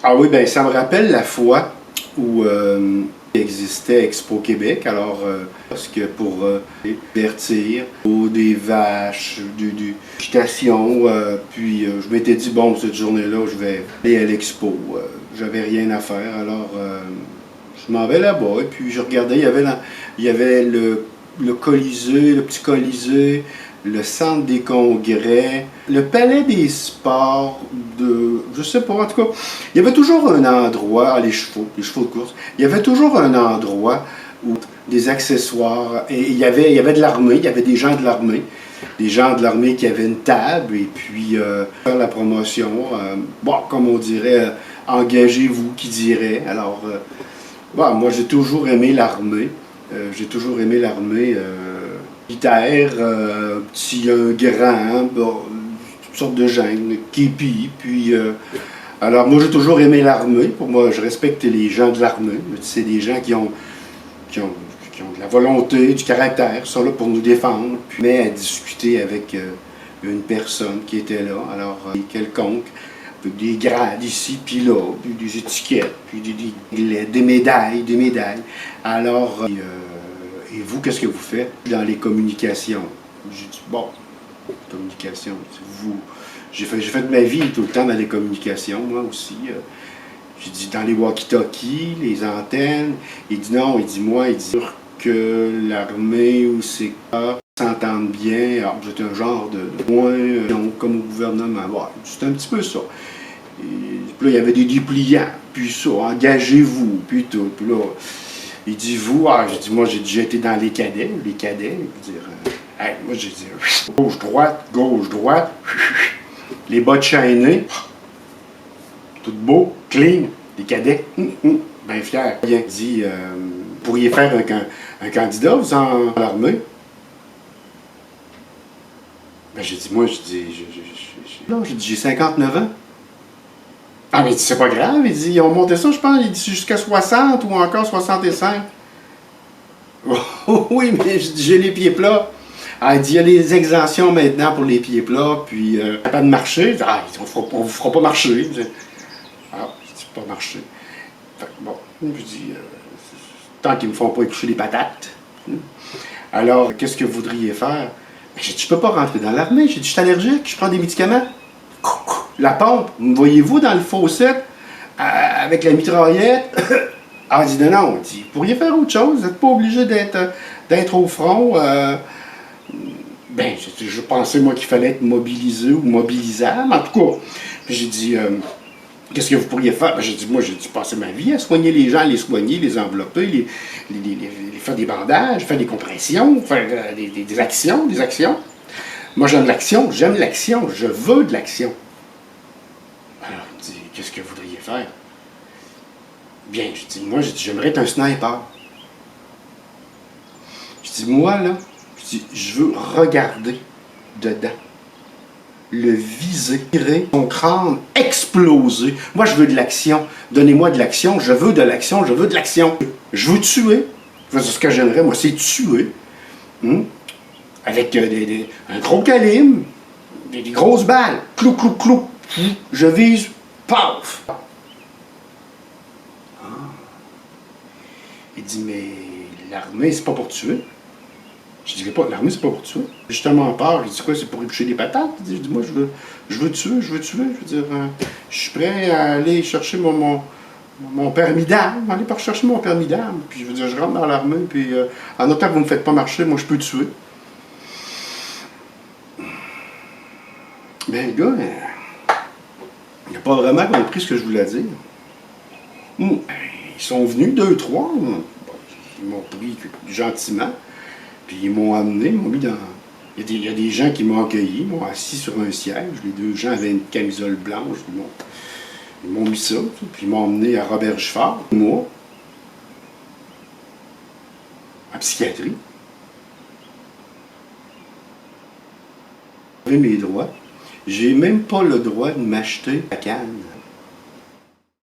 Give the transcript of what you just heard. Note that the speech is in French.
Ah oui, ben ça me rappelle la fois où il existait Expo Québec, alors parce que pour divertir des vaches, du station, puis je m'étais dit bon cette journée-là je vais aller à l'expo. J'avais rien à faire, alors je m'en vais là-bas et puis je regardais, il y avait le Colisée, le petit Colisée, le centre des congrès, le palais des sports je sais pas, en tout cas, il y avait toujours un endroit, les chevaux de course, il y avait toujours un endroit où des accessoires, et il y avait de l'armée, il y avait des gens de l'armée qui avaient une table, et puis faire la promotion, bon, comme on dirait, engagez-vous, qui dirait, alors, bon, moi j'ai toujours aimé l'armée, militaire, petit, un grand, bon, toutes sortes de gens, képi, puis alors moi j'ai toujours aimé l'armée. Pour moi, je respecte les gens de l'armée. C'est des gens qui ont, qui ont de la volonté, du caractère, sont là pour nous défendre. Puis mais à discuter avec une personne qui était là, alors quelconque, avec des grades ici, puis là, puis des étiquettes, puis des médailles, des médailles. Alors, et vous, qu'est-ce que vous faites dans les communications? J'ai dit, bon, communication, vous. J'ai fait ma vie tout le temps dans les communications, moi aussi. J'ai dit dans les walkie-talkies, les antennes. Il dit non, il dit moi, il dit que l'armée ou c'est quoi s'entendent bien. Alors j'étais un genre de moins comme au gouvernement. Ouais, c'était un petit peu ça. Et, puis là, il y avait des dépliants, puis ça, engagez-vous, puis tout. Puis là, il dit vous, j'ai dit moi j'ai déjà été dans les cadets, je veux dire. Moi j'ai dit gauche, droite, les bottes chaînées, tout beau, clean, les cadets, bien fiers. Il dit, vous pourriez faire un candidat, vous, en l'armée? Ben j'ai dit, moi, non, j'ai dit, j'ai 59 ans. Ah, mais il dit, c'est pas grave, il dit, ils ont monté ça, je pense, il dit, jusqu'à 60 ou encore 65. Oui, mais j'ai les pieds plats. Ah, il dit, il y a les exemptions maintenant pour les pieds plats, puis pas de marcher. Ah, on vous fera pas marcher. Ah, je dis, pas marcher. Fait que bon, je dis, tant qu'ils me font pas éplucher les patates. Alors, qu'est-ce que vous voudriez faire? Ben, j'ai dit, je peux pas rentrer dans l'armée. J'ai dit, je suis allergique, je prends des médicaments. La pompe, me voyez-vous dans le fossette avec la mitraillette? Ah, il dit, non, il dit, vous pourriez faire autre chose, vous n'êtes pas obligé d'être au front. Ben, je pensais, moi, qu'il fallait être mobilisé ou mobilisable, en tout cas. Puis j'ai dit, qu'est-ce que vous pourriez faire? Ben, j'ai dit, moi, j'ai dû passer ma vie à soigner les gens, les soigner, les envelopper, les faire des bandages, faire des compressions, faire des actions. Moi, j'aime l'action, je veux de l'action. Alors, il dit, qu'est-ce que vous voudriez faire? Bien, je dis, moi, j'aimerais être un sniper. Je dis, moi, là, je veux regarder dedans, le viser, tirer, son crâne exploser. Moi, je veux de l'action. Donnez-moi de l'action, je veux de l'action, je veux de l'action. Je veux tuer. Ce que j'aimerais, moi, c'est tuer. Avec un gros calibre, des grosses balles. Clou, clou, clou. Je vise, paf! Il dit, mais l'armée, c'est pas pour tuer. Je dis, l'armée, c'est pas pour tuer. Justement, peur, je dis quoi, c'est pour éplucher des patates? Je dis, moi, je veux tuer. Je veux dire, je suis prêt à aller chercher mon permis d'armes, aller par chercher mon permis d'armes. Puis je veux dire, je rentre dans l'armée, puis en autant que vous ne me faites pas marcher, moi, je peux tuer. Mais le gars, il n'a pas vraiment compris ce que je voulais dire. Ils sont venus, 2, 3. Ils m'ont pris gentiment. Puis ils m'ont amené, ils m'ont mis dans. Il y a des gens qui m'ont accueilli, m'ont assis sur un siège. Les deux gens avaient une camisole blanche. Ils m'ont mis ça, puis ils m'ont emmené à Robert Giffard, moi, en psychiatrie. J'ai mes droits. J'ai même pas le droit de m'acheter la canne.